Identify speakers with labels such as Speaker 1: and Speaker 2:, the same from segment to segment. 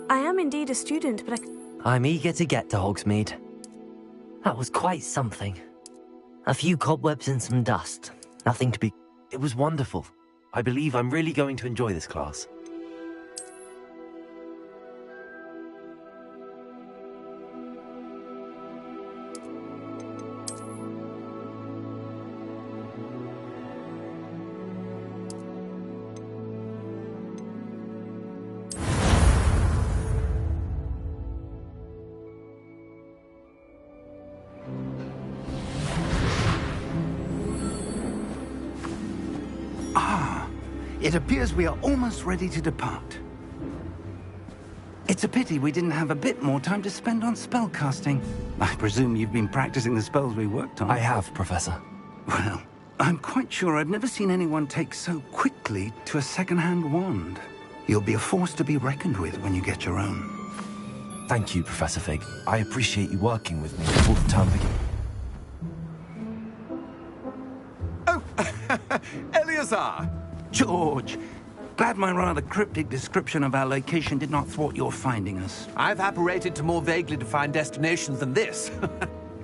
Speaker 1: I am indeed a student, but
Speaker 2: I'm eager to get to Hogsmeade. That was quite something. A few cobwebs and some dust. Nothing to be...
Speaker 3: It was wonderful. I believe I'm really going to enjoy this class.
Speaker 4: It appears we are almost ready to depart. It's a pity we didn't have a bit more time to spend on spellcasting. I presume you've been practicing the spells we worked on.
Speaker 3: I have, Professor.
Speaker 4: Well, I'm quite sure I've never seen anyone take so quickly to a second-hand wand. You'll be a force to be reckoned with when you get your own.
Speaker 3: Thank you, Professor Fig. I appreciate you working with me before the term begins.
Speaker 5: Oh, Eleazar!
Speaker 4: George, glad my rather cryptic description of our location did not thwart your finding us.
Speaker 5: I've apparated to more vaguely defined destinations than this.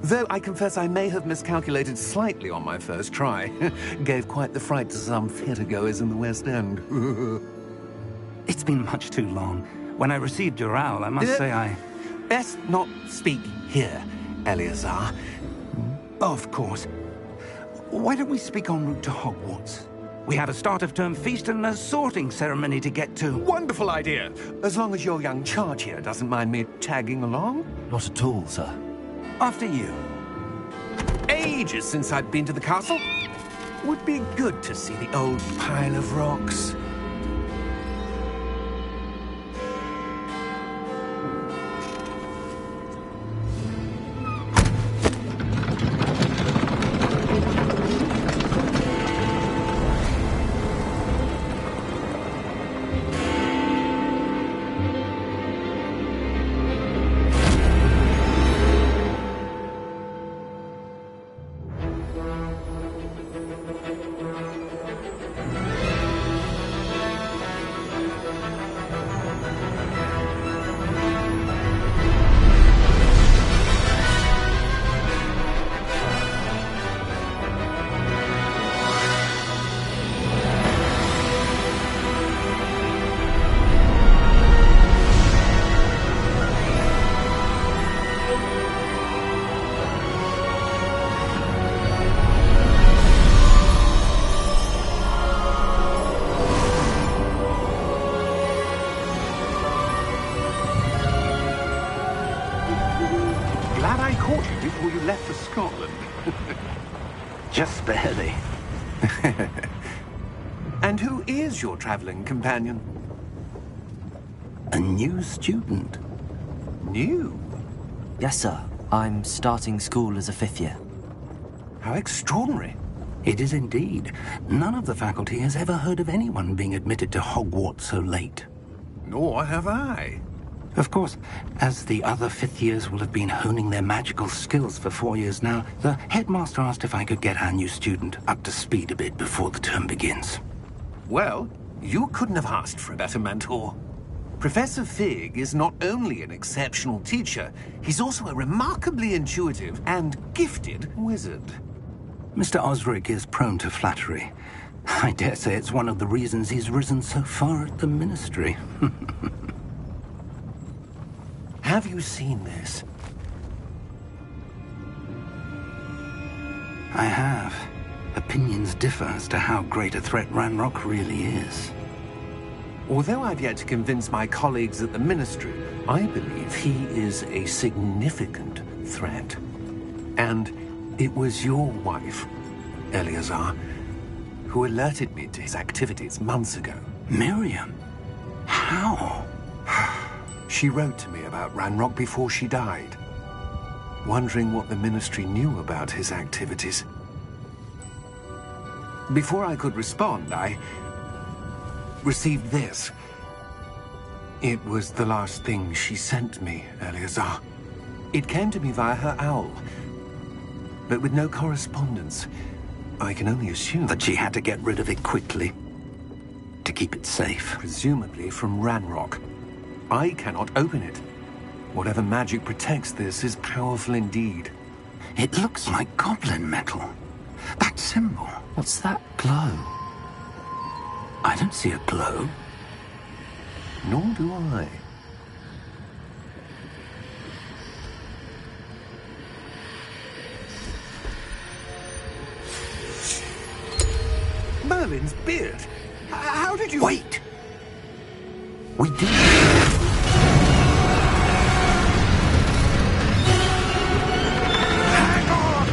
Speaker 5: Though I confess I may have miscalculated slightly on my first try. Gave quite the fright to some theatre-goers in the West End.
Speaker 4: It's been much too long. When I received your owl, I must say I...
Speaker 5: Best not speak here, Eleazar.
Speaker 4: Of course. Why don't we speak en route to Hogwarts? We have a start-of-term feast and a sorting ceremony to get to.
Speaker 5: Wonderful idea! As long as your young charge here doesn't mind me tagging along.
Speaker 3: Not at all, sir.
Speaker 4: After you.
Speaker 5: Ages since I've been to the castle. Would be good to see the old pile of rocks. Before you left for Scotland.
Speaker 4: Just barely.
Speaker 5: And who is your traveling companion?
Speaker 4: A new student.
Speaker 5: New?
Speaker 2: Yes, sir. I'm starting school as a 5th year.
Speaker 5: How extraordinary.
Speaker 4: It is indeed. None of the faculty has ever heard of anyone being admitted to Hogwarts so late.
Speaker 5: Nor have I.
Speaker 4: Of course, as the other 5th years will have been honing their magical skills for 4 years now, the headmaster asked if I could get our new student up to speed a bit before the term begins.
Speaker 5: Well, you couldn't have asked for a better mentor. Professor Fig is not only an exceptional teacher, he's also a remarkably intuitive and gifted wizard.
Speaker 4: Mr. Osric is prone to flattery. I dare say it's one of the reasons he's risen so far at the Ministry.
Speaker 5: Have you seen this?
Speaker 4: I have. Opinions differ as to how great a threat Ranrock really is.
Speaker 5: Although I've yet to convince my colleagues at the Ministry, I believe he is a significant threat. And it was your wife, Eleazar, who alerted me to his activities months ago.
Speaker 4: Miriam? How?
Speaker 5: She wrote to me about Ranrock before she died, wondering what the Ministry knew about his activities. Before I could respond, I received this. It was the last thing she sent me, Eleazar. It came to me via her owl, but with no correspondence. I can only assume
Speaker 4: that she had to get rid of it quickly, to keep it safe.
Speaker 5: Presumably from Ranrock. I cannot open it. Whatever magic protects this is powerful indeed.
Speaker 4: It looks like goblin metal. That symbol.
Speaker 3: What's that glow?
Speaker 4: I don't see a glow.
Speaker 5: Nor do I. Merlin's beard. How did you...
Speaker 4: Wait! We did.
Speaker 5: Hang on!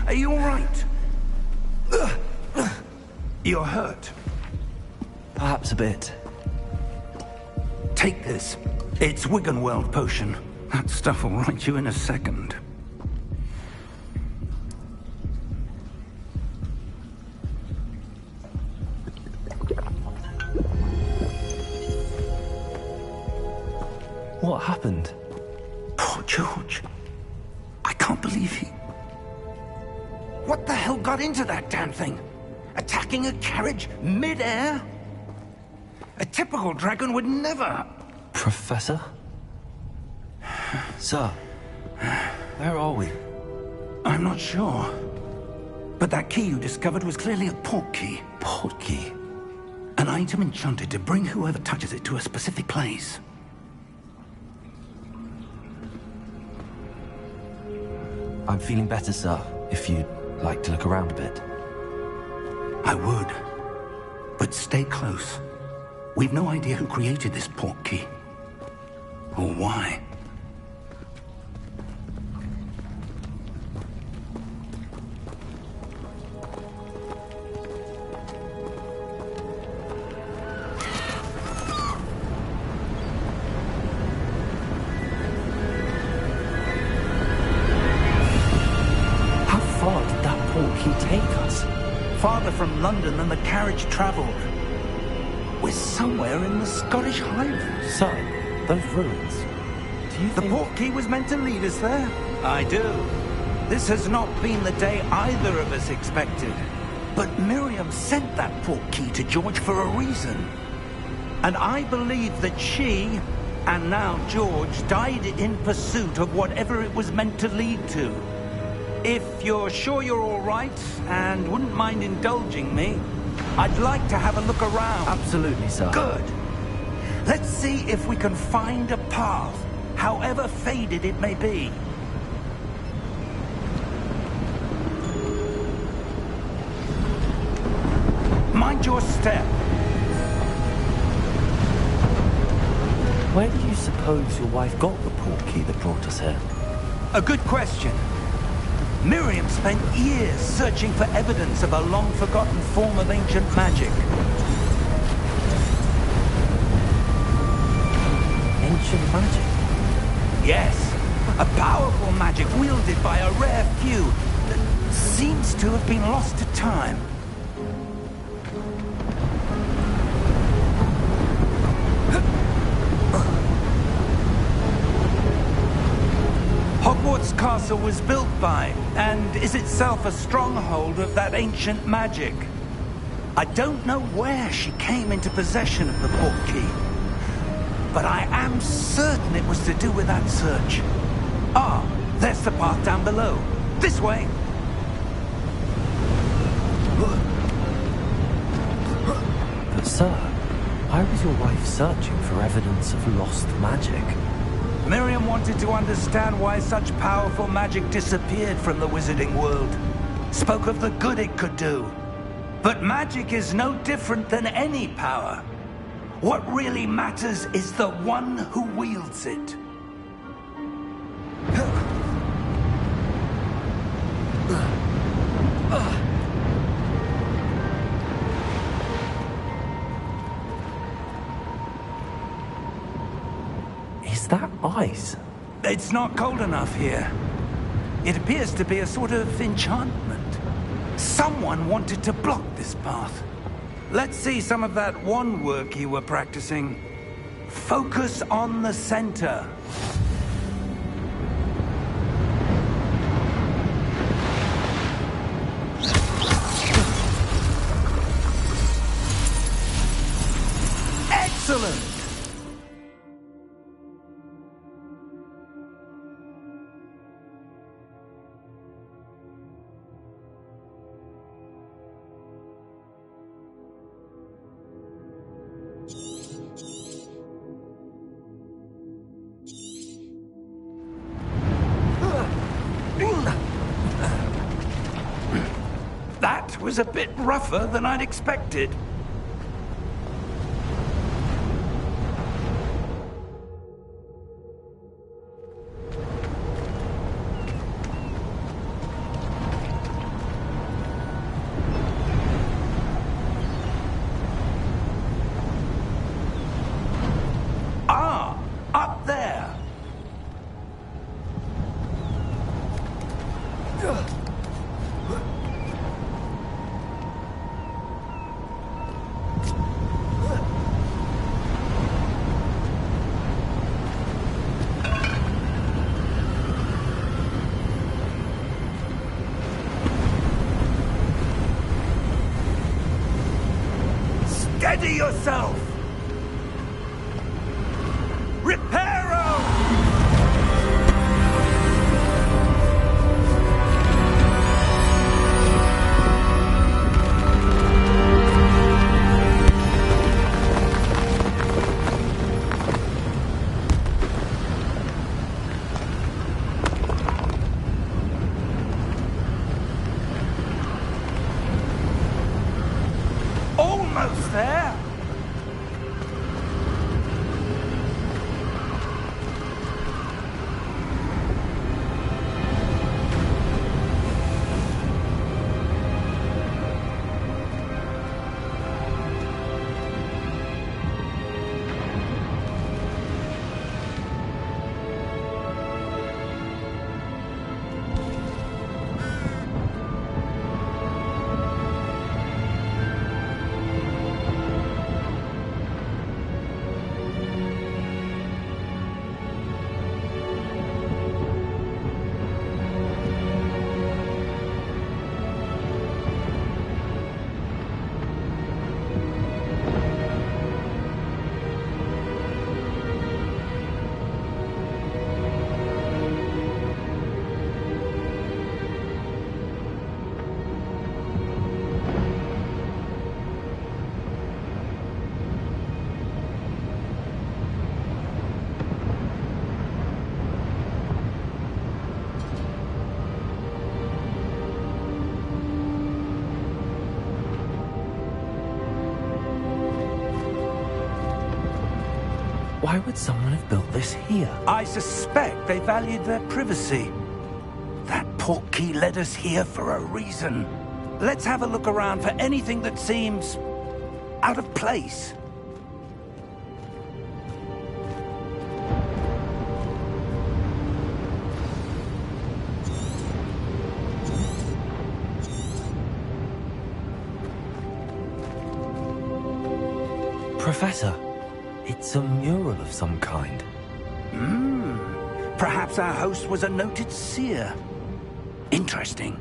Speaker 4: Are you all right? You're hurt.
Speaker 3: Perhaps a bit.
Speaker 4: Take this. It's Wiggenweld potion. That stuff will right you in a second.
Speaker 3: What happened?
Speaker 4: Poor George. I can't believe he... What the hell got into that damn thing? Attacking a carriage mid-air? A typical dragon would never...
Speaker 3: Professor? Sir, where are we?
Speaker 4: I'm not sure. But that key you discovered was clearly a port key.
Speaker 3: Port key?
Speaker 4: An item enchanted to bring whoever touches it to a specific place.
Speaker 3: I'm feeling better, sir, if you'd like to look around a bit.
Speaker 4: I would. But stay close. We've no idea who created this port key. Or why.
Speaker 3: How far did that port key take us?
Speaker 4: Farther from London than the carriage traveled. We're somewhere in the Scottish Highlands.
Speaker 3: Sir, those ruins. Do you
Speaker 4: The
Speaker 3: think...
Speaker 4: port key was meant to lead us there? I do. This has not been the day either of us expected. But Miriam sent that port key to George for a reason. And I believe that she, and now George, died in pursuit of whatever it was meant to lead to. If you're sure you're all right, and wouldn't mind indulging me, I'd like to have a look around.
Speaker 3: Absolutely, sir.
Speaker 4: Good. Let's see if we can find a path, however faded it may be. Mind your step.
Speaker 3: Where do you suppose your wife got the port key that brought us here?
Speaker 4: A good question. Miriam spent years searching for evidence of a long-forgotten form of ancient magic.
Speaker 3: Ancient magic?
Speaker 4: Yes, a powerful magic wielded by a rare few that seems to have been lost to time. Hogwarts Castle was built by, and is itself a stronghold of that ancient magic. I don't know where she came into possession of the port key, but I am certain it was to do with that search. Ah, there's the path down below. This way.
Speaker 3: But sir, why was your wife searching for evidence of lost magic?
Speaker 4: Miriam wanted to understand why such powerful magic disappeared from the wizarding world. Spoke of the good it could do. But magic is no different than any power. What really matters is the one who wields it.
Speaker 3: Is that ice?
Speaker 4: It's not cold enough here. It appears to be a sort of enchantment. Someone wanted to block this path. Let's see some of that wand work you were practicing. Focus on the center. Excellent! That was a bit rougher than I'd expected. Ah, up there. Steady yourself! Reparo! Almost there!
Speaker 3: Why would someone have built this here?
Speaker 4: I suspect they valued their privacy. That portkey led us here for a reason. Let's have a look around for anything that seems out of place.
Speaker 3: Professor, it's a mural of some kind.
Speaker 4: Perhaps our host was a noted seer. Interesting.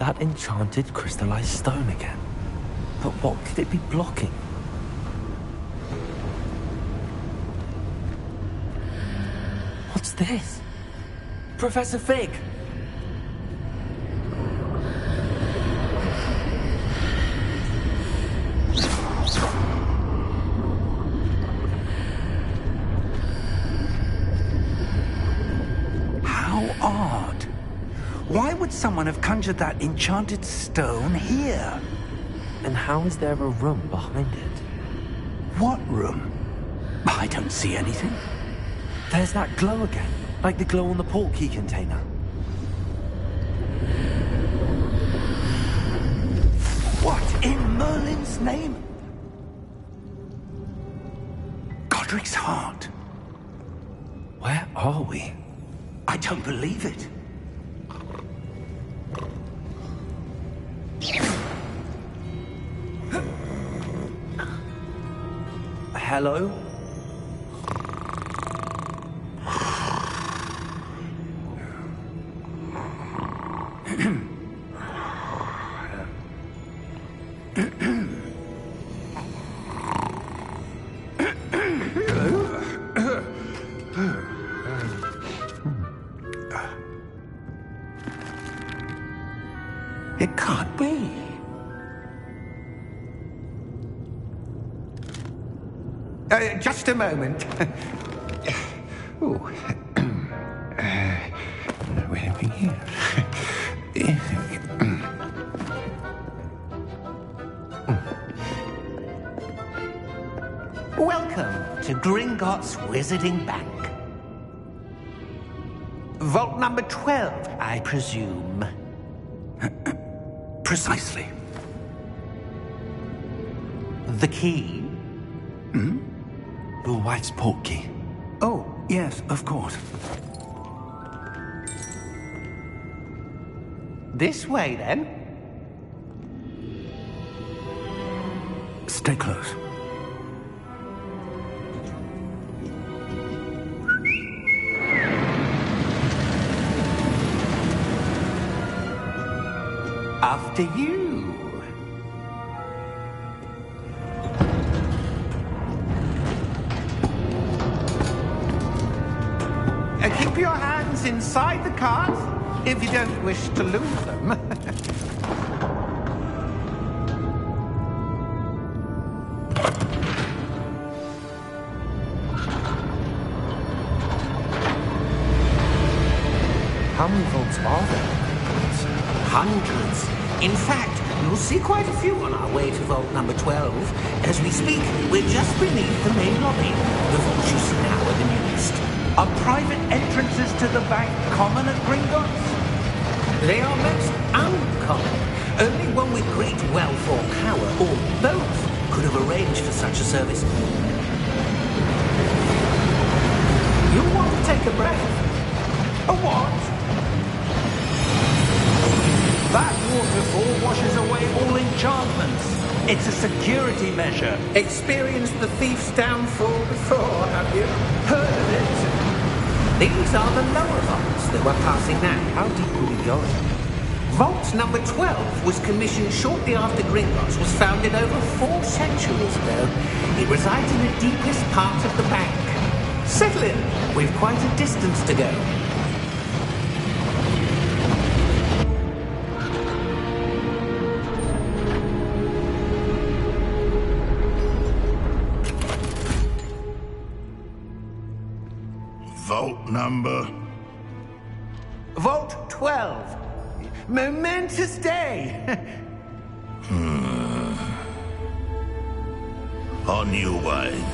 Speaker 3: that enchanted crystallized stone again. But what could it be blocking? What's this? Professor Fig!
Speaker 4: How odd. Why would someone have conjured that enchanted stone here?
Speaker 3: And how is there a room behind it?
Speaker 4: What room? I don't see anything.
Speaker 3: There's that glow again, like the glow on the portkey container.
Speaker 4: What in Merlin's name? Godric's heart.
Speaker 3: Where are we?
Speaker 4: I don't believe it.
Speaker 3: Hello?
Speaker 4: It can't be. Just a moment. Ooh. Where are we here?
Speaker 5: Welcome to Gringotts Wizarding Bank. Vault number 12, I presume.
Speaker 4: Precisely.
Speaker 5: The key?
Speaker 3: Your wife's portkey.
Speaker 4: Oh, yes, of course.
Speaker 5: This way, then.
Speaker 4: Stay close.
Speaker 5: After you. Keep your hands inside the cart if you don't wish to lose them.
Speaker 3: How many vaults are there?
Speaker 5: Hundreds. In fact, you'll see quite a few on our way to vault number 12. As we speak, we're just beneath the main lobby. The vaults you see now are the newest.
Speaker 4: Are private entrances to the bank common at Gringotts?
Speaker 5: They are most uncommon. Only one with great wealth or power, or both, could have arranged for such a service. You want to take a breath?
Speaker 4: A what? That waterfall washes away all enchantments. It's a security measure.
Speaker 5: Experienced the thief's downfall before, have you? Heard of it? These are the lower vaults that we're passing now.
Speaker 3: How deep are we going?
Speaker 5: Vault number 12 was commissioned shortly after Gringotts was founded over 4 centuries ago. It resides in the deepest part of the bank. Settle in. We've quite a distance to go.
Speaker 1: Vault number?
Speaker 5: Vault 12. Momentous day.
Speaker 1: On your way.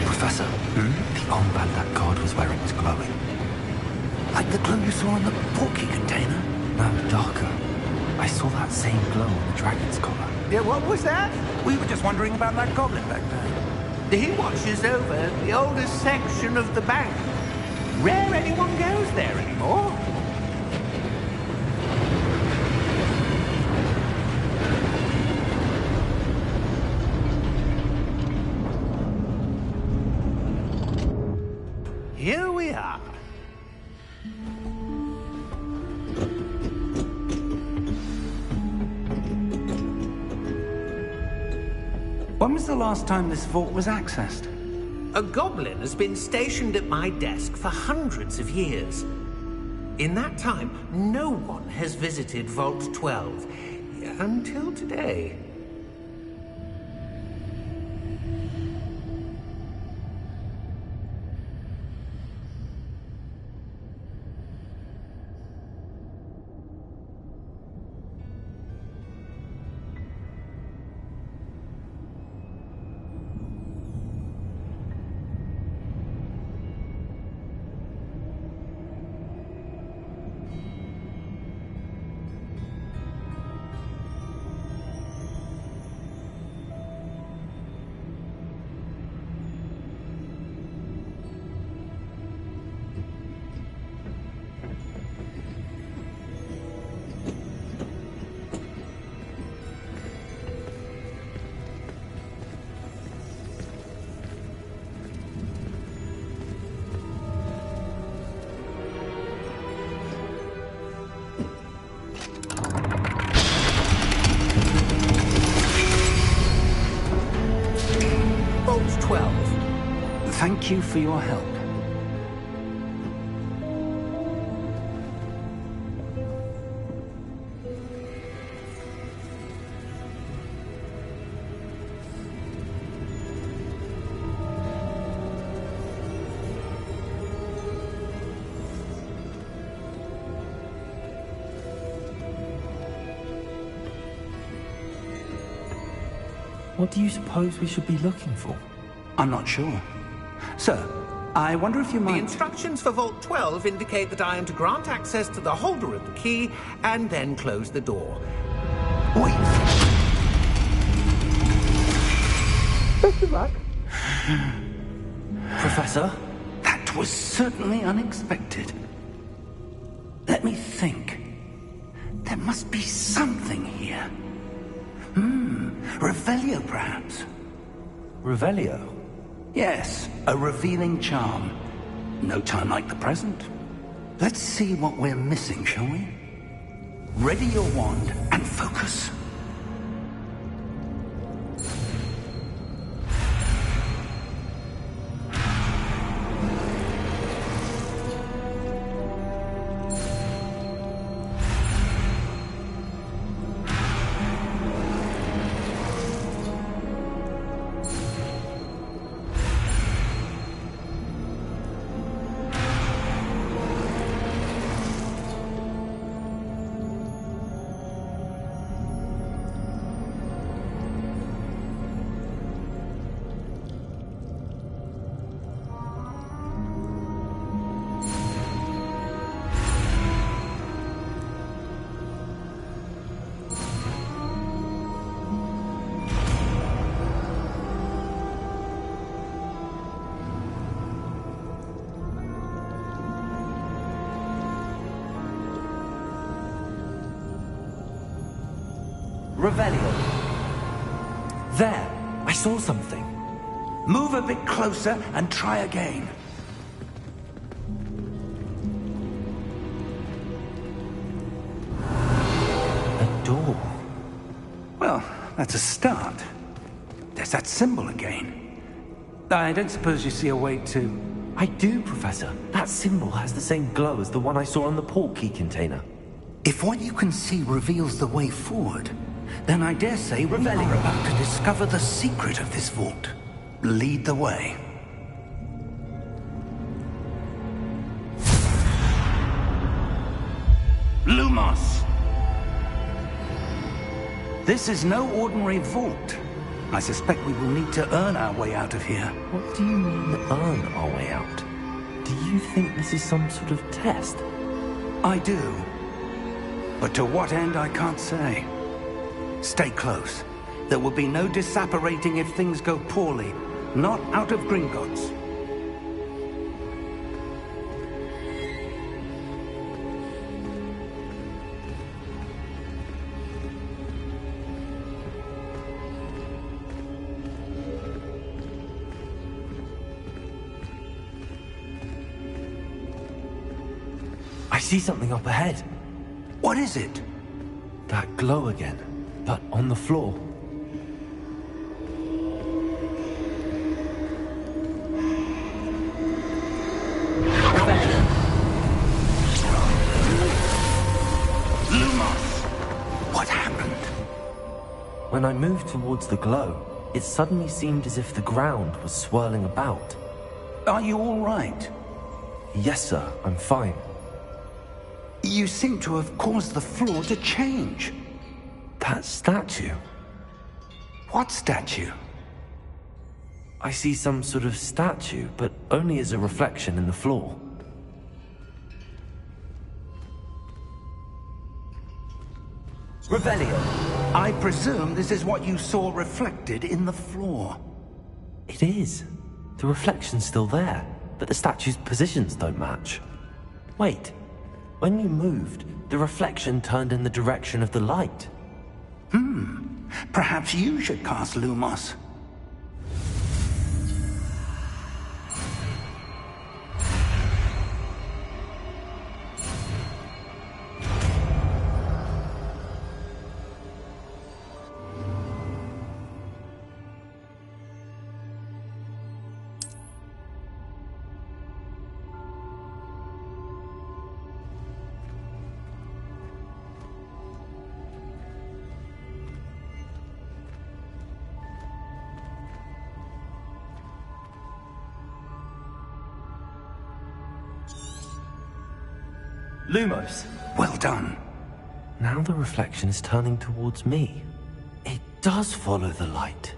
Speaker 3: Professor, the armband that guard was wearing was glowing.
Speaker 4: Like the glow you saw in the portkey container?
Speaker 3: No, darker. I saw that same glow on the dragon's collar.
Speaker 5: Yeah, what was that?
Speaker 4: We were just wondering about that goblin back there.
Speaker 5: He watches over the oldest section of the bank. Rare anyone goes there anymore. Here we are.
Speaker 4: When was the last time this vault was accessed?
Speaker 5: A goblin has been stationed at my desk for hundreds of years. In that time, no one has visited Vault 12 until today. Vault 12.
Speaker 4: Thank you for your help.
Speaker 3: What do you suppose we should be looking for?
Speaker 4: I'm not sure. Sir, I wonder if you
Speaker 5: The
Speaker 4: might...
Speaker 5: instructions for Vault 12 indicate that I am to grant access to the holder of the key and then close the door.
Speaker 4: Wait!
Speaker 5: Best of luck.
Speaker 3: Professor?
Speaker 4: That was certainly unexpected. Let me think. There must be something here. Revelio, perhaps?
Speaker 3: Revelio?
Speaker 4: Yes, a revealing charm. No time like the present. Let's see what we're missing, shall we? Ready your wand and focus.
Speaker 3: Revelio. There! I saw something.
Speaker 4: Move a bit closer and try again.
Speaker 3: A door.
Speaker 4: Well, that's a start. There's that symbol again. I don't suppose you see a way to...
Speaker 3: I do, Professor. That symbol has the same glow as the one I saw on the port key container.
Speaker 4: If what you can see reveals the way forward, then I dare say we are about to discover the secret of this vault. Lead the way. Lumos! This is no ordinary vault. I suspect we will need to earn our way out of here.
Speaker 3: What do you mean, earn our way out? Do you think this is some sort of test?
Speaker 4: I do. But to what end, I can't say. Stay close. There will be no disapparating if things go poorly. Not out of Gringotts.
Speaker 3: see something up ahead.
Speaker 4: What is it?
Speaker 3: That glow again, but on the floor.
Speaker 4: What happened?
Speaker 3: When I moved towards the glow, it suddenly seemed as if the ground was swirling about.
Speaker 4: Are you all right?
Speaker 3: Yes, sir, I'm fine.
Speaker 4: You seem to have caused the floor to change.
Speaker 3: That statue.
Speaker 4: What statue?
Speaker 3: I see some sort of statue, but only as a reflection in the floor.
Speaker 4: Revelio. I presume this is what you saw reflected in the floor.
Speaker 3: It is. The reflection's still there, but the statue's positions don't match. Wait. When you moved, the reflection turned in the direction of the light.
Speaker 4: Perhaps you should cast Lumos.
Speaker 3: Lumos!
Speaker 4: Well done.
Speaker 3: Now the reflection is turning towards me. It does follow the light.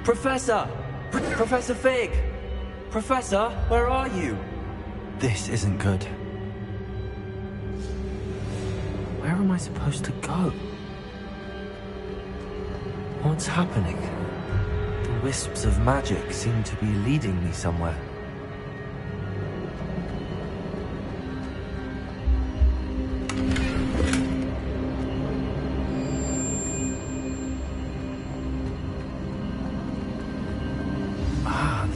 Speaker 3: Professor! Professor Fig! Professor, where are you? This isn't good. Where am I supposed to go? What's happening? The wisps of magic seem to be leading me somewhere.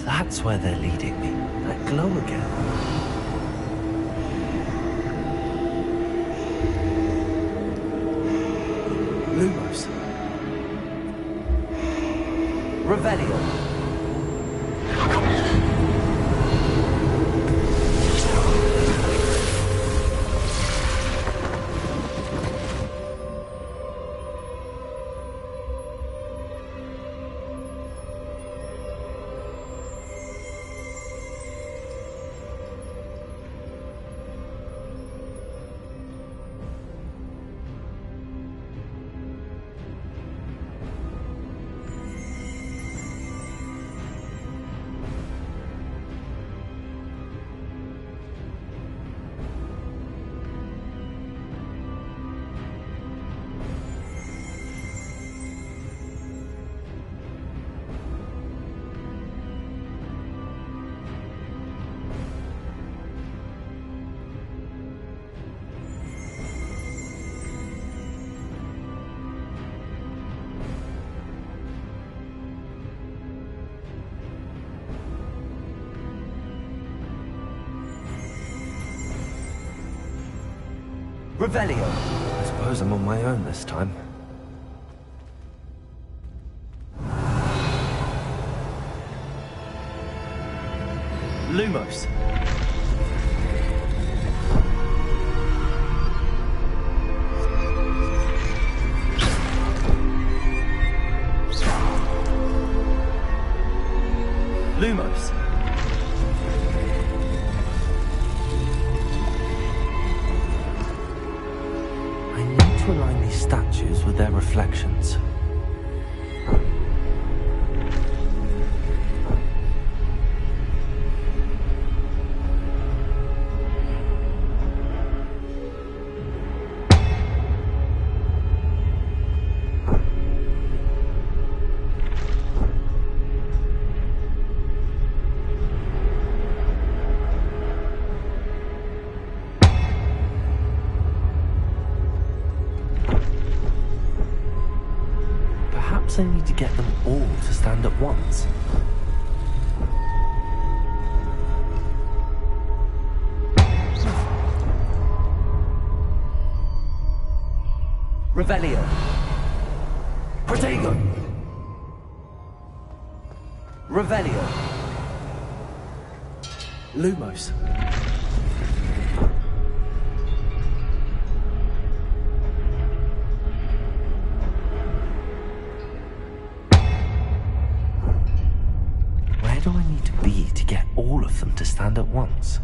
Speaker 3: That's where they're leading me. That glow again. Lumos. Revelio.
Speaker 2: Revelio.
Speaker 3: I suppose I'm on my own this time.
Speaker 2: Lumos. Lumos.
Speaker 3: I need to align these statues with their reflections. Perhaps I need to get them all to stand at once.
Speaker 2: Revelio. Protego. Revelio. Lumos.
Speaker 3: Where do I need to be to get all of them to stand at once?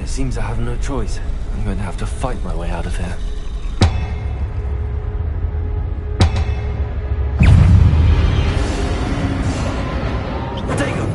Speaker 3: It seems I have no choice. I'm going to have to fight my way out of here.
Speaker 2: Protego.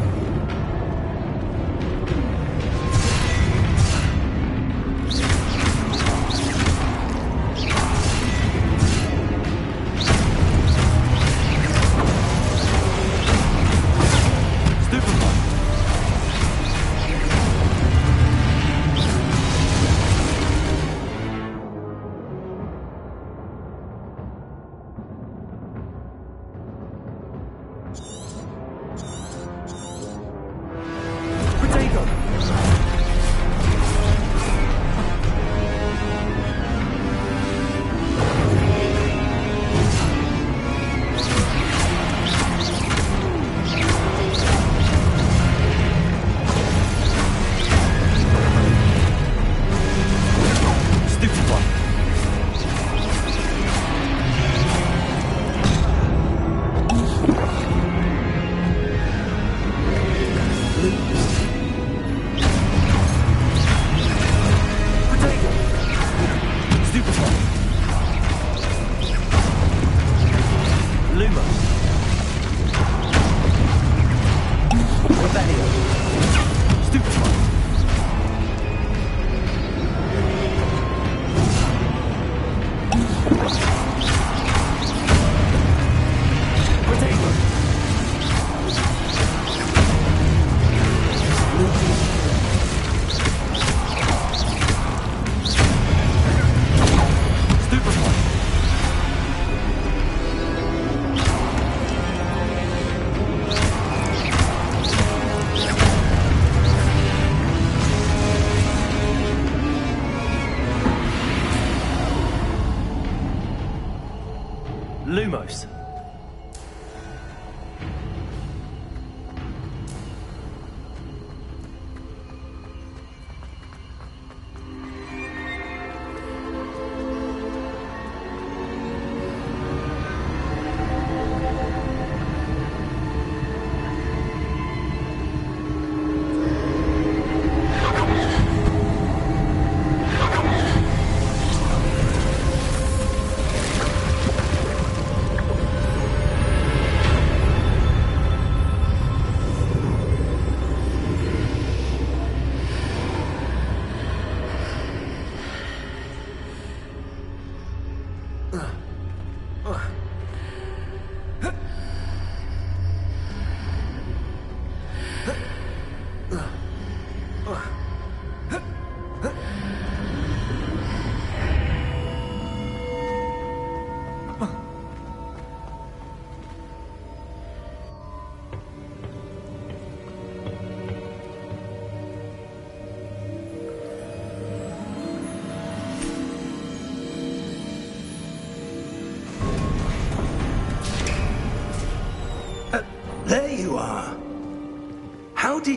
Speaker 2: Lumos.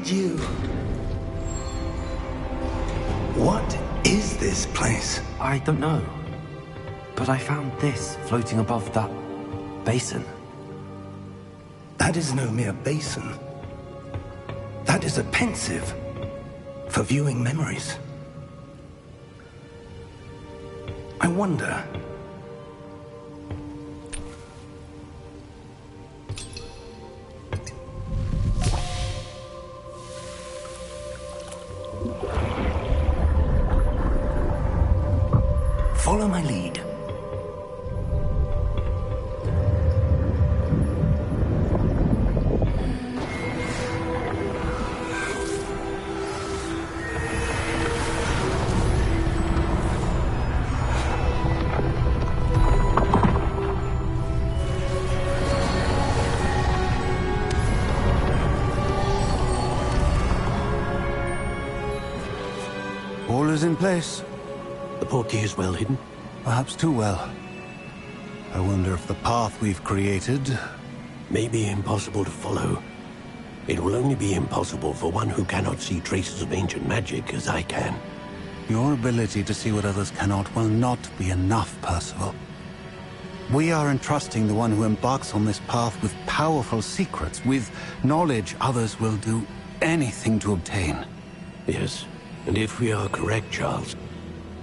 Speaker 4: did you? What is this place?
Speaker 3: I don't know. But I found this floating above that basin.
Speaker 4: That is no mere basin. That is a pensive for viewing memories. I wonder... Follow my lead.
Speaker 6: All is in place.
Speaker 7: The portkey is well hidden?
Speaker 6: Perhaps too well. I wonder if the path we've created...
Speaker 7: May be impossible to follow. It will only be impossible for one who cannot see traces of ancient magic as I can.
Speaker 6: Your ability to see what others cannot will not be enough, Percival. We are entrusting the one who embarks on this path with powerful secrets, with knowledge others will do anything to obtain.
Speaker 7: Yes, and if we are correct, Charles,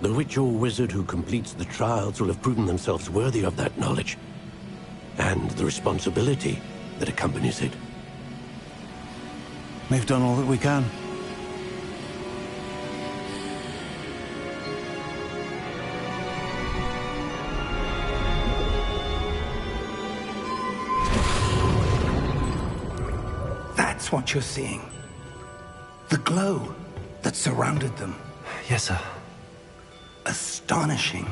Speaker 7: the witch or wizard who completes the trials will have proven themselves worthy of that knowledge, and the responsibility that accompanies it.
Speaker 6: We've done all that we can.
Speaker 4: That's what you're seeing. The glow that surrounded them.
Speaker 3: Yes, sir.
Speaker 4: Astonishing.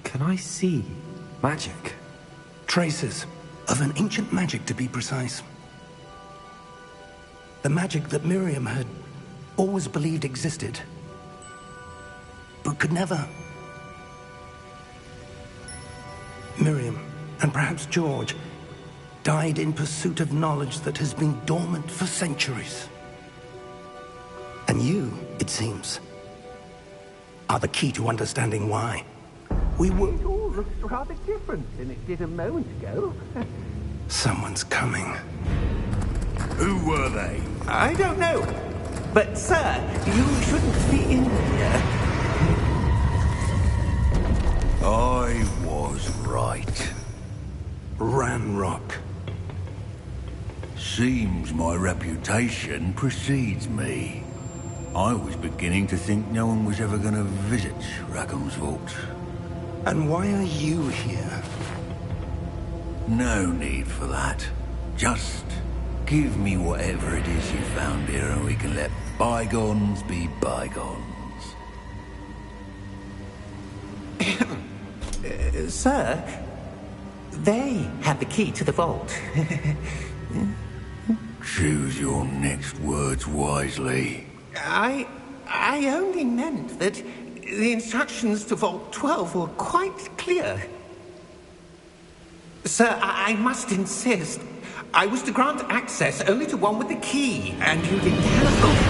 Speaker 3: Can I see magic?
Speaker 4: Traces of an ancient magic, to be precise. The magic that Miriam had always believed existed, but could never. Miriam, and perhaps George, died in pursuit of knowledge that has been dormant for centuries. And you, it seems, are the key to understanding why. We were...
Speaker 8: It all looks rather different than it did a moment ago.
Speaker 4: Someone's coming.
Speaker 1: Who were they?
Speaker 8: I don't know. But, sir, you shouldn't be in here.
Speaker 1: I was right.
Speaker 4: Ranrock.
Speaker 1: Seems my reputation precedes me. I was beginning to think no one was ever going to visit Rackham's vault.
Speaker 4: And why are you here?
Speaker 1: No need for that. Just give me whatever it is you found here and we can let bygones be bygones.
Speaker 8: Sir, they have the key to the vault.
Speaker 1: Choose your next words wisely.
Speaker 8: I only meant that the instructions to Vault 12 were quite clear. Sir, I must insist. I was to grant access only to one with the key, and you didn't have...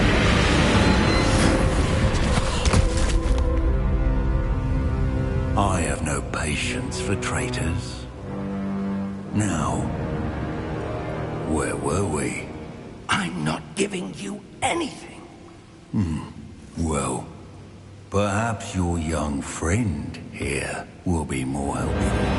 Speaker 1: I have no patience for traitors. Now, where were we?
Speaker 4: I'm not giving you anything.
Speaker 1: Well, perhaps your young friend here will be more helpful.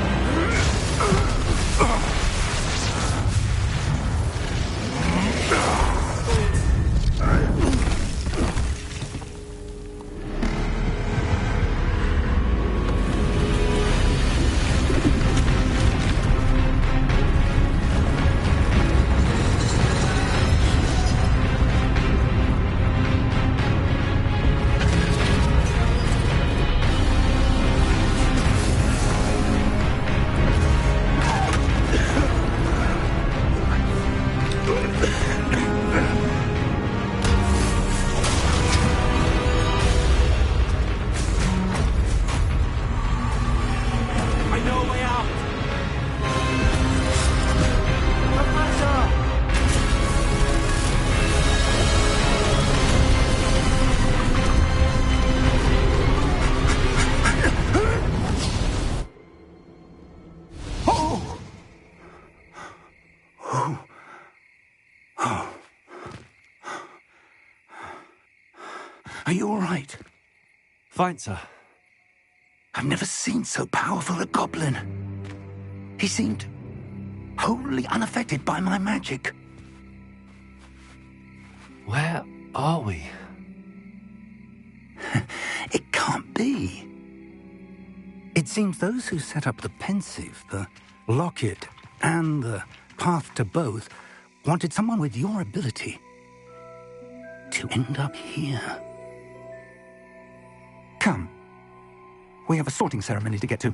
Speaker 4: Are you all right?
Speaker 3: Fine, sir.
Speaker 4: I've never seen so powerful a goblin. He seemed wholly unaffected by my magic.
Speaker 3: Where are we?
Speaker 4: It can't be. It seems those who set up the pensive, the locket, and the path to both wanted someone with your ability to end up here. Come. We have a sorting ceremony to get to.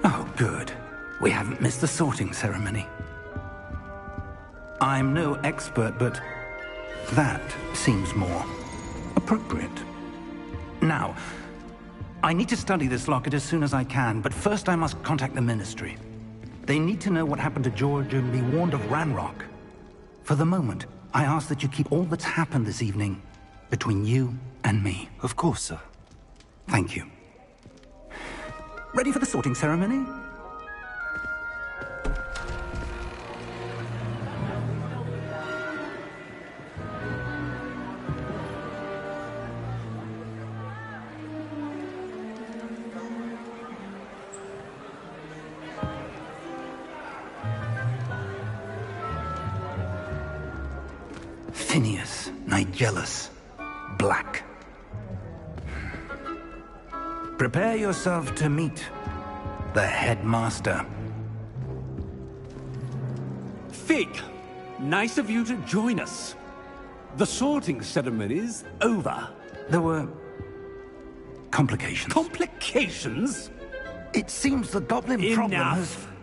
Speaker 4: Oh, good. We haven't missed the sorting ceremony. I'm no expert, but that seems more appropriate. Now, I need to study this locket as soon as I can, but first I must contact the Ministry. They need to know what happened to George and be warned of Ranrock. For the moment, I ask that you keep all that's happened this evening between you and me.
Speaker 3: Of course, sir.
Speaker 4: Thank you. Ready for the sorting ceremony? Phineas, Nigellus, Black. Prepare yourself to meet the headmaster.
Speaker 5: Fig, nice of you to join us. The sorting ceremony's over.
Speaker 4: There were complications.
Speaker 5: Complications?
Speaker 4: It seems the goblin problem has...
Speaker 5: Enough.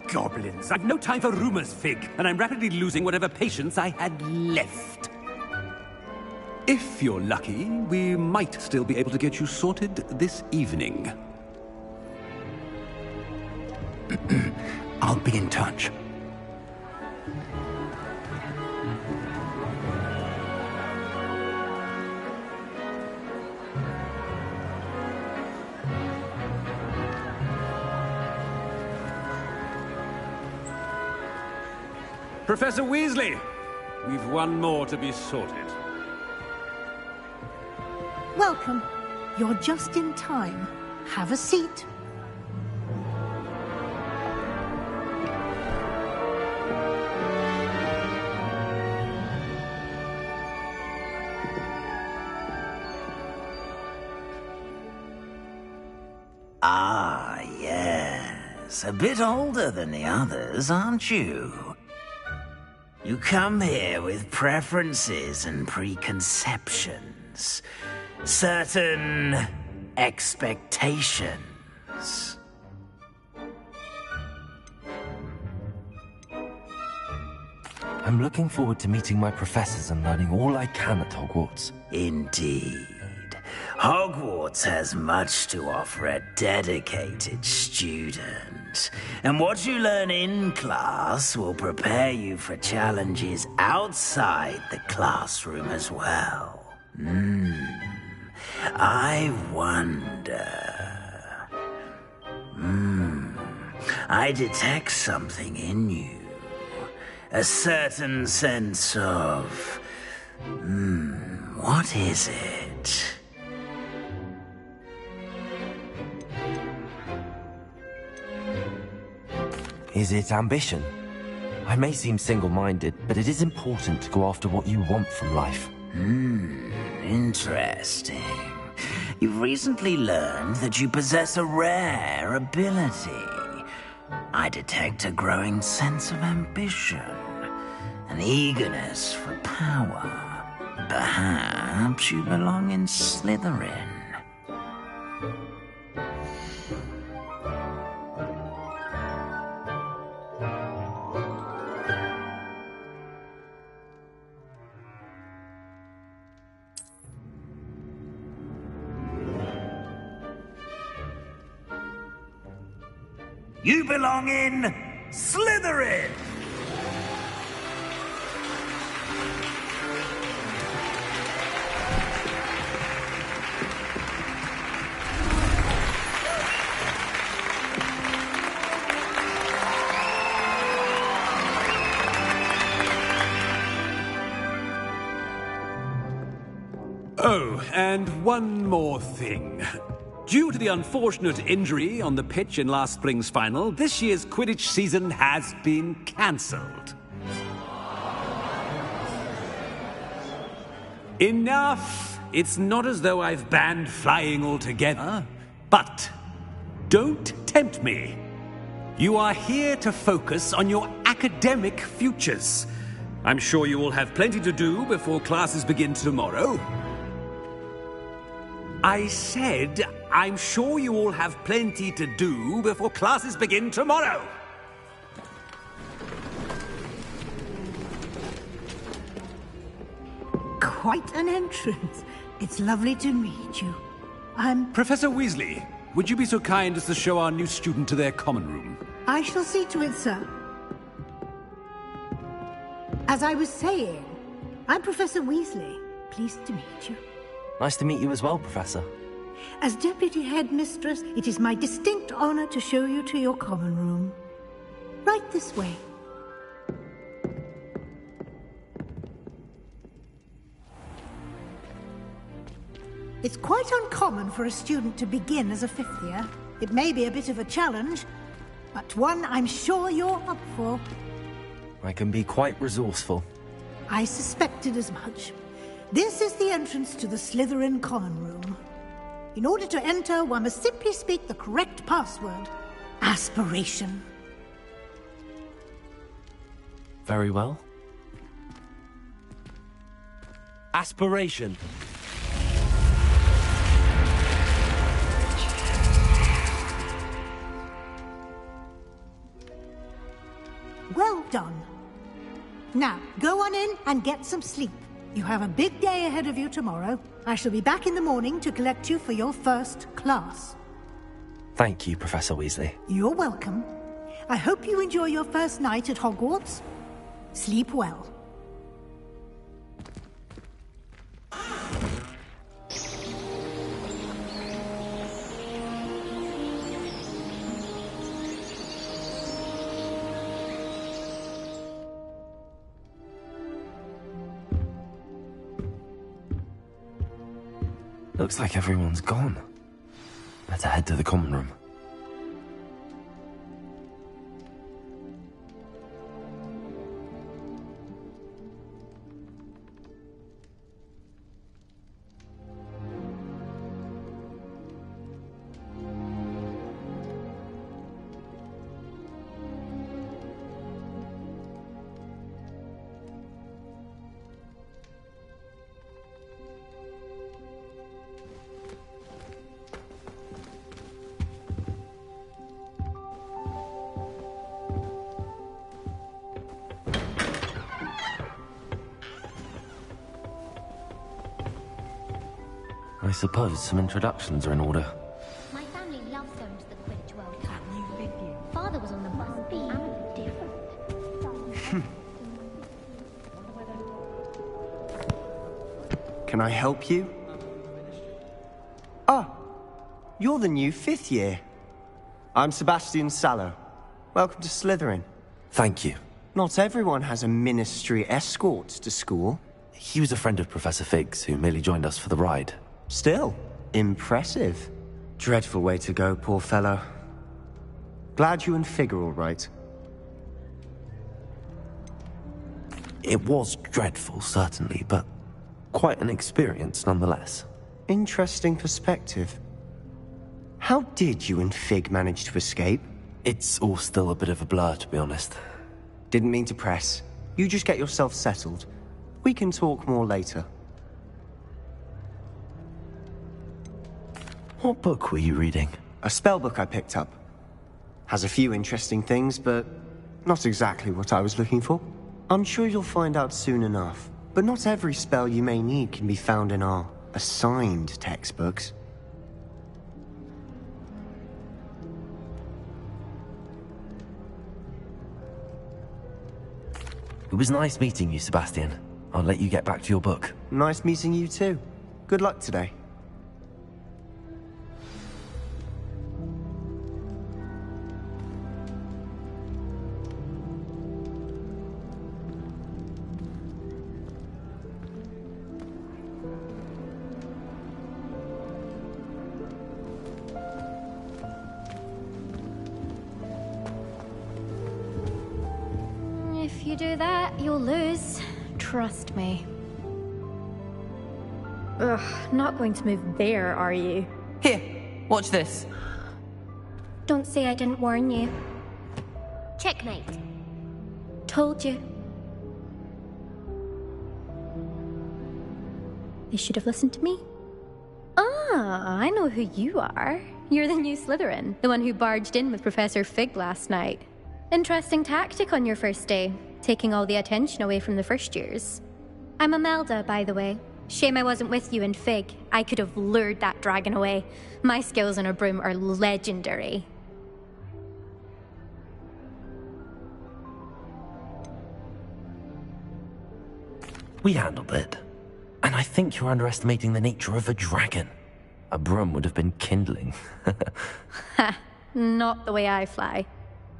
Speaker 5: Goblins. I've no time for rumors, Fig, and I'm rapidly losing whatever patience I had left. If you're lucky, we might still be able to get you sorted this evening.
Speaker 4: I'll be in touch.
Speaker 5: Professor Weasley, we've one more to be sorted.
Speaker 9: Welcome. You're just in time. Have a seat.
Speaker 10: Ah, yes. A bit older than the others, aren't you? You come here with preferences and preconceptions. Certain expectations.
Speaker 3: I'm looking forward to meeting my professors and learning all I can at Hogwarts.
Speaker 10: Indeed. Hogwarts has much to offer a dedicated student. And what you learn in class will prepare you for challenges outside the classroom as well. I wonder... I detect something in you. A certain sense of... what is it?
Speaker 3: Is it ambition? I may seem single-minded, but it is important to go after what you want from life.
Speaker 10: Interesting. You've recently learned that you possess a rare ability. I detect a growing sense of ambition, an eagerness for power. Perhaps you belong in Slytherin. You belong in Slytherin!
Speaker 5: Oh, and one more thing. Due to the unfortunate injury on the pitch in last spring's final, this year's Quidditch season has been cancelled. Enough! It's not as though I've banned flying altogether. But don't tempt me. You are here to focus on your academic futures. I'm sure you will have plenty to do before classes begin tomorrow. I said, I'm sure you all have plenty to do before classes begin tomorrow.
Speaker 9: Quite an entrance. It's lovely to meet you. I'm...
Speaker 5: Professor Weasley, would you be so kind as to show our new student to their common room?
Speaker 9: I shall see to it, sir. As I was saying, I'm Professor Weasley. Pleased to meet you.
Speaker 3: Nice to meet you as well, Professor.
Speaker 9: As Deputy Headmistress, it is my distinct honor to show you to your common room. Right this way. It's quite uncommon for a student to begin as a fifth year. It may be a bit of a challenge, but one I'm sure you're up for.
Speaker 3: I can be quite resourceful.
Speaker 9: I suspected as much. This is the entrance to the Slytherin common room. In order to enter, one must simply speak the correct password. Aspiration.
Speaker 3: Very well. Aspiration.
Speaker 9: Well done. Now, go on in and get some sleep. You have a big day ahead of you tomorrow. I shall be back in the morning to collect you for your first class.
Speaker 3: Thank you, Professor Weasley.
Speaker 9: You're welcome. I hope you enjoy your first night at Hogwarts. Sleep well.
Speaker 3: Looks like everyone's gone. Better head to the common room. I suppose some introductions are in order.
Speaker 11: My family loves going to the Quidditch World Cup. Father was on the bus. I'm different.
Speaker 12: Can I help you? Ah, you're the new fifth year. I'm Sebastian Sallow. Welcome to Slytherin.
Speaker 3: Thank you.
Speaker 12: Not everyone has a ministry escort to school.
Speaker 3: He was a friend of Professor Fig's, who merely joined us for the ride.
Speaker 12: Still, impressive. Dreadful way to go, poor fellow. Glad you and Fig are all right.
Speaker 3: It was dreadful, certainly, but quite an experience nonetheless.
Speaker 12: Interesting perspective. How did you and Fig manage to escape?
Speaker 3: It's all still a bit of a blur, to be honest.
Speaker 12: Didn't mean to press. You just get yourself settled. We can talk more later.
Speaker 3: What book were you reading?
Speaker 12: A spellbook I picked up. Has a few interesting things, but not exactly what I was looking for. I'm sure you'll find out soon enough. But not every spell you may need can be found in our assigned textbooks.
Speaker 3: It was nice meeting you, Sebastian. I'll let you get back to your book.
Speaker 12: Nice meeting you too. Good luck today.
Speaker 11: If you do that, you'll lose. Trust me.
Speaker 13: Ugh, not going to move there, are you?
Speaker 14: Here, watch this.
Speaker 11: Don't say I didn't warn you. Checkmate. Told you.
Speaker 13: They should have listened to me. Ah, I know who you are. You're the new Slytherin, the one who barged in with Professor Fig last night. Interesting tactic on your first day, taking all the attention away from the first years.
Speaker 11: I'm Imelda, by the way. Shame I wasn't with you in Fig. I could have lured that dragon away. My skills on a broom are legendary.
Speaker 3: We handled it. And I think you're underestimating the nature of a dragon. A broom would have been kindling.
Speaker 13: Ha, not the way I fly.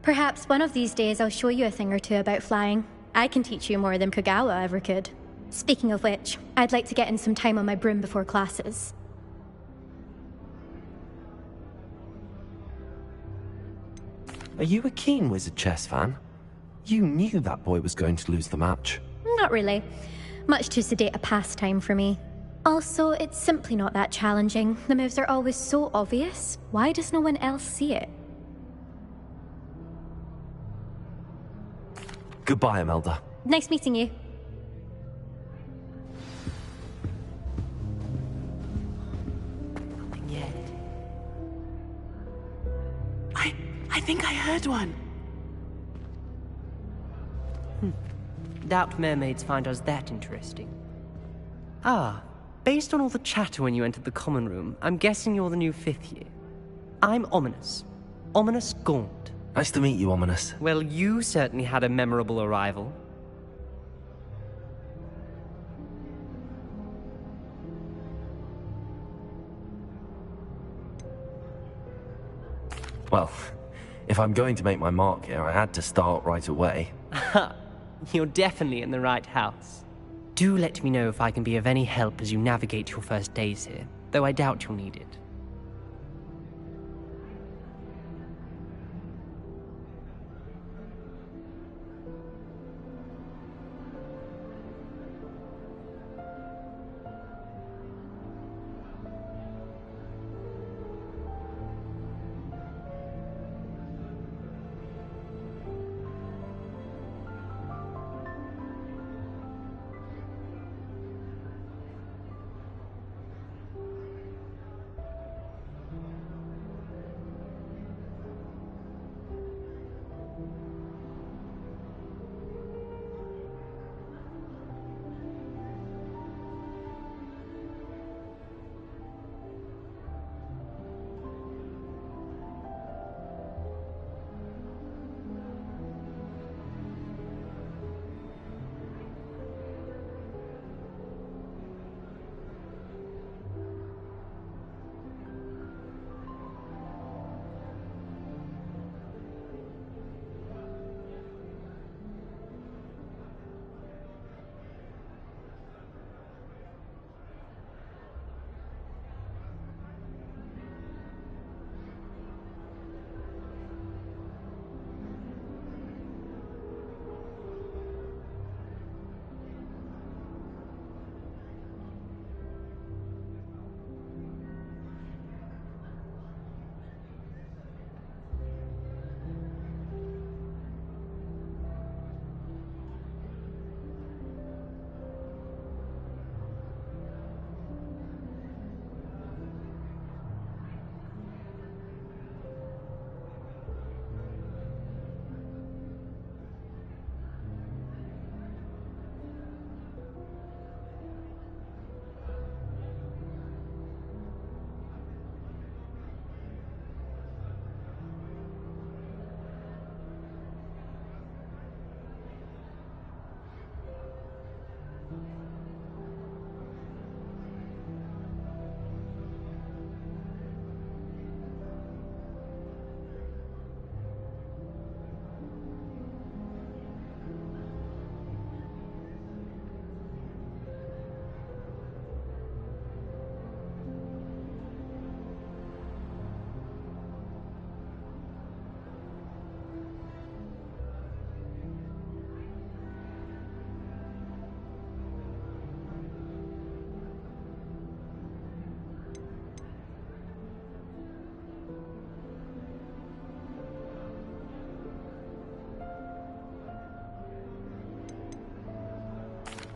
Speaker 11: Perhaps one of these days I'll show you a thing or two about flying. I can teach you more than Kogawa ever could. Speaking of which, I'd like to get in some time on my broom before classes.
Speaker 3: Are you a keen Wizard chess fan? You knew that boy was going to lose the match.
Speaker 11: Not really. Much too sedate a pastime for me. Also, it's simply not that challenging. The moves are always so obvious. Why does no one else see it?
Speaker 3: Goodbye, Imelda.
Speaker 11: Nice meeting you.
Speaker 14: I think I heard one.
Speaker 15: Doubt mermaids find us that interesting. Ah, based on all the chatter when you entered the common room, I'm guessing you're the new 5th year. I'm Ominous. Ominous Gaunt.
Speaker 3: Nice to meet you, Ominous.
Speaker 15: Well, you certainly had a memorable arrival.
Speaker 3: Well, if I'm going to make my mark here, I had to start right away.
Speaker 15: Ha! You're definitely in the right house. Do let me know if I can be of any help as you navigate your first days here, though I doubt you'll need it.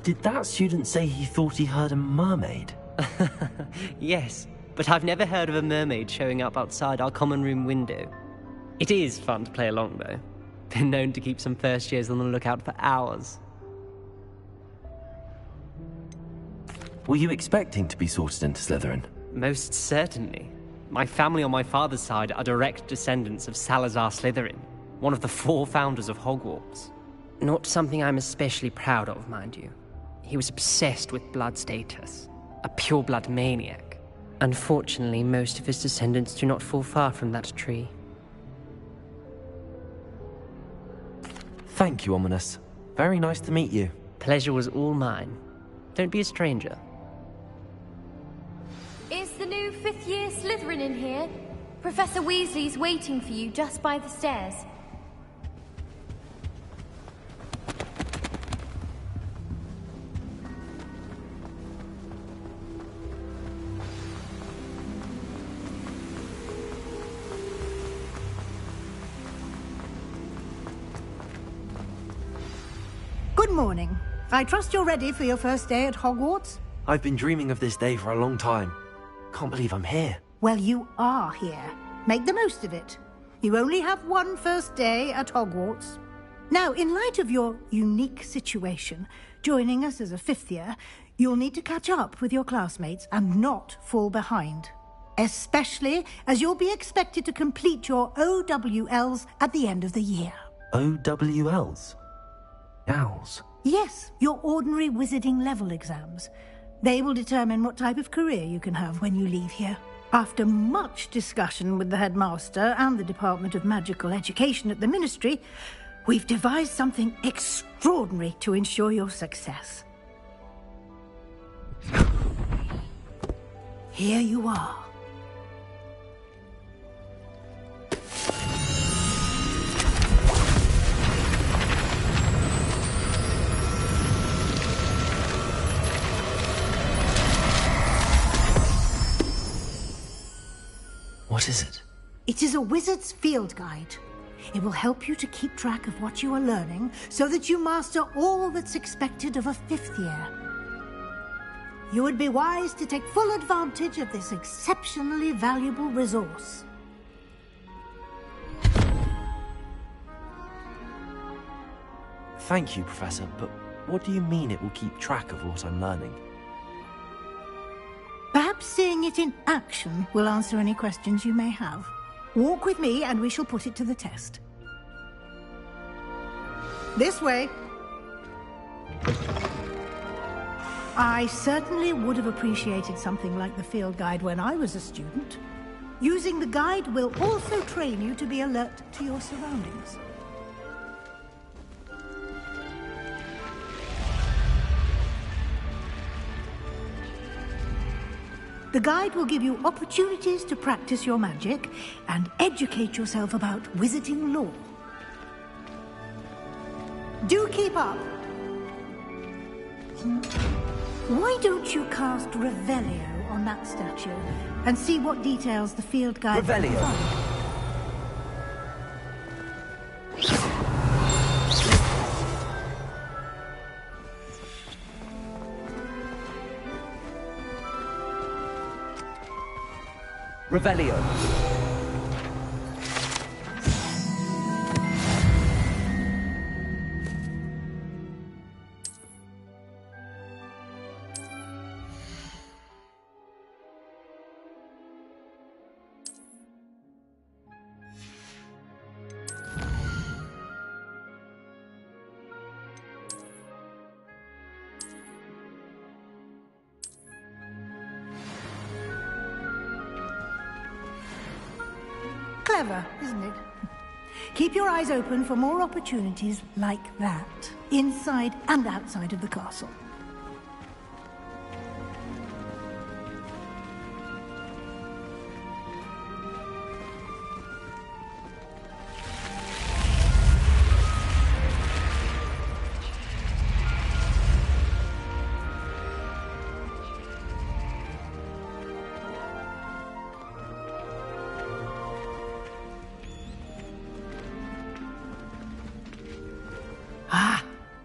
Speaker 3: Did that student say he thought he heard a mermaid?
Speaker 15: Yes, but I've never heard of a mermaid showing up outside our common room window. It is fun to play along, though. Been known to keep some first years on the lookout for hours.
Speaker 3: Were you expecting to be sorted into Slytherin?
Speaker 15: Most certainly. My family on my father's side are direct descendants of Salazar Slytherin, one of the 4 founders of Hogwarts. Not something I'm especially proud of, mind you. He was obsessed with blood status, a pure-blood maniac. Unfortunately, most of his descendants do not fall far from that tree.
Speaker 3: Thank you, Ominous. Very nice to meet you.
Speaker 15: Pleasure was all mine. Don't be a stranger.
Speaker 13: Is the new 5th year Slytherin in here? Professor Weasley's waiting for you just by the stairs.
Speaker 9: Good morning. I trust you're ready for your first day at Hogwarts?
Speaker 3: I've been dreaming of this day for a long time. Can't believe I'm here.
Speaker 9: Well, you are here. Make the most of it. You only have one first day at Hogwarts. Now, in light of your unique situation, joining us as a 5th year, you'll need to catch up with your classmates and not fall behind. Especially as you'll be expected to complete your OWLs at the end of the year.
Speaker 3: OWLs? Owls?
Speaker 9: Yes, your ordinary wizarding level exams. They will determine what type of career you can have when you leave here. After much discussion with the headmaster and the Department of Magical Education at the Ministry, we've devised something extraordinary to ensure your success. Here you are.
Speaker 3: What is it?
Speaker 9: It is a wizard's field guide. It will help you to keep track of what you are learning so that you master all that's expected of a 5th year. You would be wise to take full advantage of this exceptionally valuable resource.
Speaker 3: Thank you, Professor, but what do you mean it will keep track of what I'm learning?
Speaker 9: Perhaps seeing it in action will answer any questions you may have. Walk with me and we shall put it to the test. This way. I certainly would have appreciated something like the field guide when I was a student. Using the guide will also train you to be alert to your surroundings. The guide will give you opportunities to practice your magic and educate yourself about wizarding lore. Do keep up. Why don't you cast Revelio on that statue and see what details the field guide
Speaker 3: Revelio.
Speaker 9: provides?
Speaker 3: Revelio.
Speaker 9: Clever, isn't it? Keep your eyes open for more opportunities like that, inside and outside of the castle.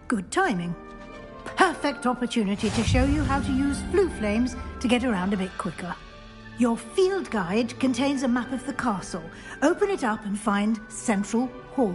Speaker 9: Good timing. perfect opportunity to show you how to use flue flames to get around a bit quicker. Your field guide contains a map of the castle. Open it up and find Central Hall.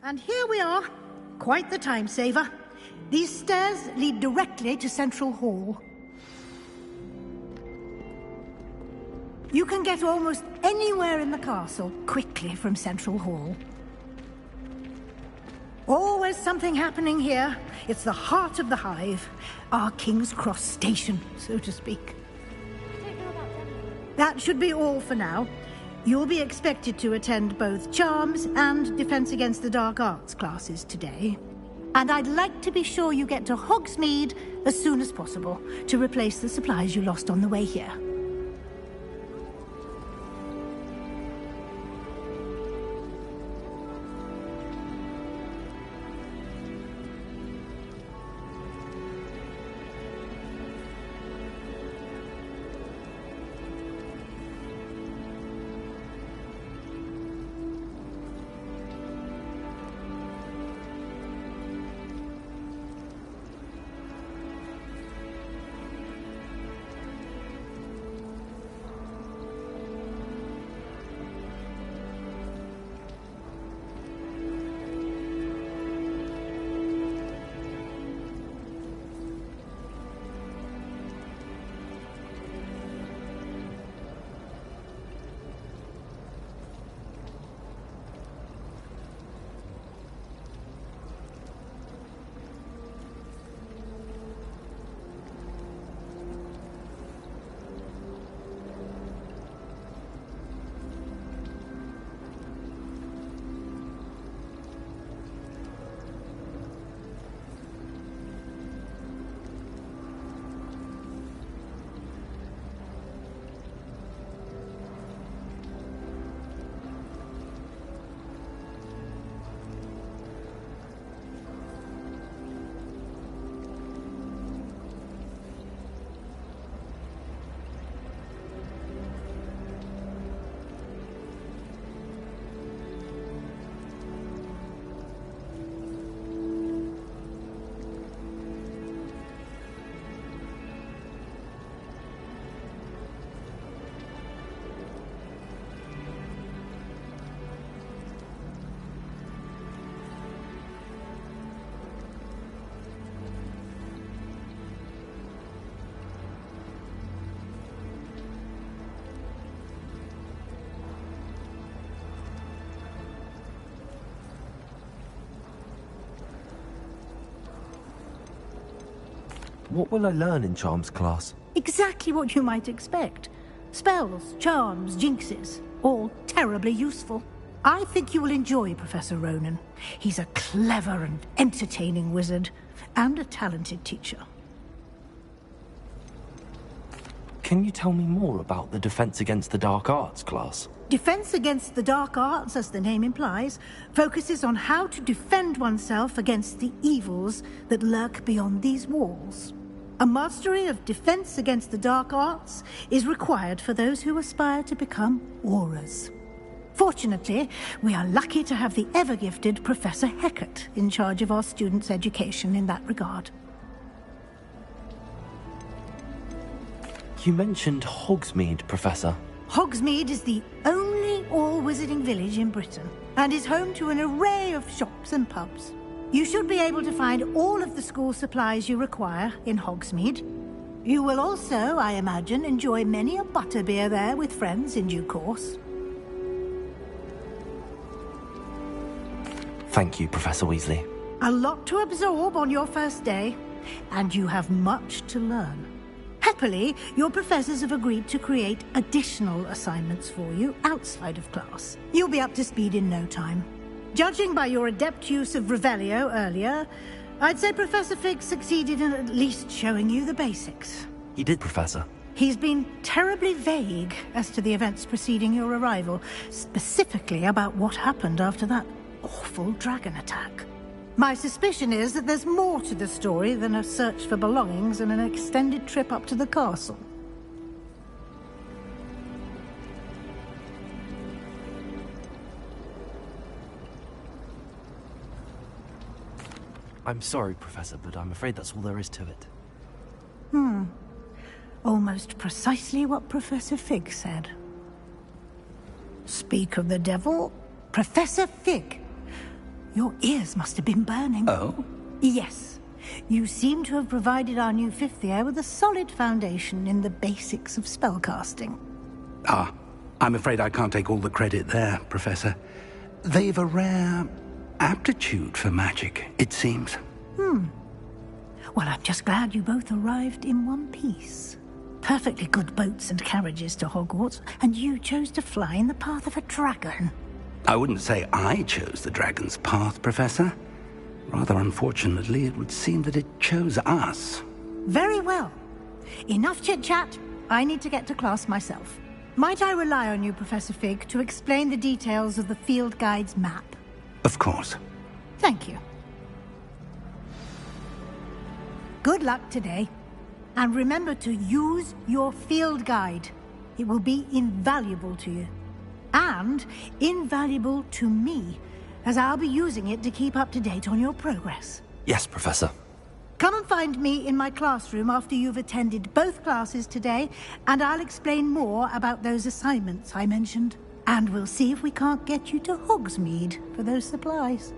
Speaker 9: And here we are. Quite the time saver. These stairs lead directly to Central Hall. You can get almost anywhere in the castle quickly from Central Hall. Always something happening here. It's the heart of the hive. Our King's Cross station, so to speak. That should be all for now. You'll be expected to attend both Charms and Defense Against the Dark Arts classes today. And I'd like to be sure you get to Hogsmeade as soon as possible to replace the supplies you lost on the way here.
Speaker 3: What will I learn in Charms class?
Speaker 9: Exactly what you might expect. Spells, charms, jinxes, all terribly useful. I think you will enjoy Professor Ronan. He's a clever and entertaining wizard, and a talented teacher.
Speaker 3: Can you tell me more about the Defense Against the Dark Arts class?
Speaker 9: Defense Against the Dark Arts, as the name implies, focuses on how to defend oneself against the evils that lurk beyond these walls. A mastery of Defense Against the Dark Arts is required for those who aspire to become Aurors. Fortunately, we are lucky to have the ever-gifted Professor Hecat in charge of our students' education in that regard.
Speaker 3: You mentioned Hogsmeade, Professor.
Speaker 9: Hogsmeade is the only all-wizarding village in Britain, and is home to an array of shops and pubs. You should be able to find all of the school supplies you require in Hogsmeade. You will also, I imagine, enjoy many a butterbeer there with friends in due course.
Speaker 3: Thank you, Professor Weasley.
Speaker 9: A lot to absorb on your first day, and you have much to learn. Happily, your professors have agreed to create additional assignments for you outside of class. You'll be up to speed in no time. Judging by your adept use of Revelio earlier, I'd say Professor Fig succeeded in at least showing you the basics.
Speaker 3: He did, Professor.
Speaker 9: He's been terribly vague as to the events preceding your arrival, specifically about what happened after that awful dragon attack. My suspicion is that there's more to the story than a search for belongings and an extended trip up to the castle.
Speaker 3: I'm sorry, Professor, but I'm afraid that's all there is to it.
Speaker 9: Almost precisely what Professor Fig said. Speak of the devil, Professor Fig. Your ears must have been burning.
Speaker 4: Oh?
Speaker 9: Yes. You seem to have provided our new fifth year with a solid foundation in the basics of spellcasting.
Speaker 4: Ah, I'm afraid I can't take all the credit there, Professor. They've a rare aptitude for magic, it seems.
Speaker 9: Well, I'm just glad you both arrived in one piece. Perfectly good boats and carriages to Hogwarts, and you chose to fly in the path of a dragon.
Speaker 4: I wouldn't say I chose the dragon's path, Professor. Rather unfortunately, it would seem that it chose us.
Speaker 9: Very well. Enough chit-chat. I need to get to class myself. Might I rely on you, Professor Fig, to explain the details of the field guide's map?
Speaker 4: Of course.
Speaker 9: Thank you. Good luck today. And remember to use your field guide. It will be invaluable to you. And invaluable to me, as I'll be using it to keep up to date on your progress.
Speaker 3: Yes, Professor.
Speaker 9: Come and find me in my classroom after you've attended both classes today, and I'll explain more about those assignments I mentioned. And we'll see if we can't get you to Hogsmeade for those supplies.